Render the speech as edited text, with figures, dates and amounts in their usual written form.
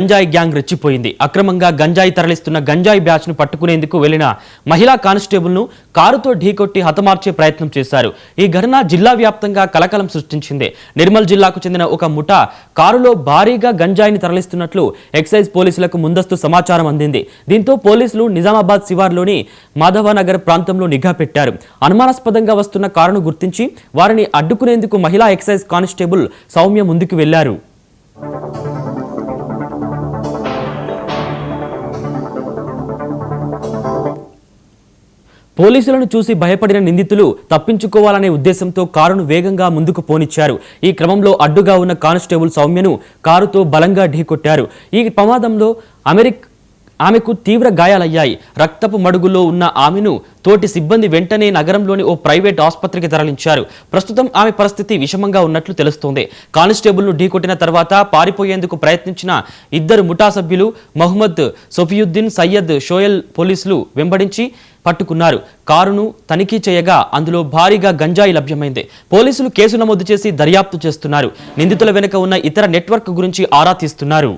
గంజాయి గ్యాంగ్ రెచ్చిపోయింది. అక్రమంగా గంజాయి తరలిస్తున్న గంజాయి బ్యాచ్ ను పట్టుకునేందుకు వెళ్లిన మహిళా కానిస్టేబుల్ ను కారుతో ఢీకొట్టి హతమార్చే ప్రయత్నం చేశారు. ఈ ఘటన జిల్లా వ్యాప్తంగా కలకలం సృష్టించింది. నిర్మల్ జిల్లాకు చెందిన ఒక ముఠా కారులో భారీగా గంజాయిని తరలిస్తున్నట్లు ఎక్సైజ్ పోలీసులకు ముందస్తు సమాచారం అందింది. దీంతో పోలీసులు నిజామాబాద్ శివార్లోని మాధవనగర్ ప్రాంతంలో నిఘా పెట్టారు. అనుమానాస్పదంగా వస్తున్న కారును గుర్తించి వారిని అడ్డుకునేందుకు మహిళా ఎక్సైజ్ కానిస్టేబుల్ సౌమ్య ముందుకు వెళ్లారు. పోలీసులను చూసి భయపడిన నిందితులు తప్పించుకోవాలనే ఉద్దేశంతో కారును వేగంగా ముందుకు పోనిచ్చారు. ఈ క్రమంలో అడ్డుగా ఉన్న కానిస్టేబుల్ సౌమ్యను కారుతో బలంగా ఢీకొట్టారు. ఈ ప్రమాదంలో ఆమెకు తీవ్ర గాయాలయ్యాయి. రక్తపు మడుగులో ఉన్న ఆమెను తోటి సిబ్బంది వెంటనే నగరంలోని ఓ ప్రైవేట్ ఆసుపత్రికి తరలించారు. ప్రస్తుతం ఆమె పరిస్థితి విషమంగా ఉన్నట్లు తెలుస్తోంది. కానిస్టేబుల్ను ఢీకొట్టిన తర్వాత పారిపోయేందుకు ప్రయత్నించిన ఇద్దరు ముఠా సభ్యులు మహమ్మద్ సఫియుద్దీన్, సయ్యద్ షోయల్ పోలీసులు వెంబడించి పట్టుకున్నారు. కారును తనిఖీ చేయగా అందులో భారీగా గంజాయి లభ్యమైంది. పోలీసులు కేసు నమోదు చేసి దర్యాప్తు చేస్తున్నారు. నిందితుల వెనుక ఉన్న ఇతర నెట్వర్క్ గురించి ఆరా తీస్తున్నారు.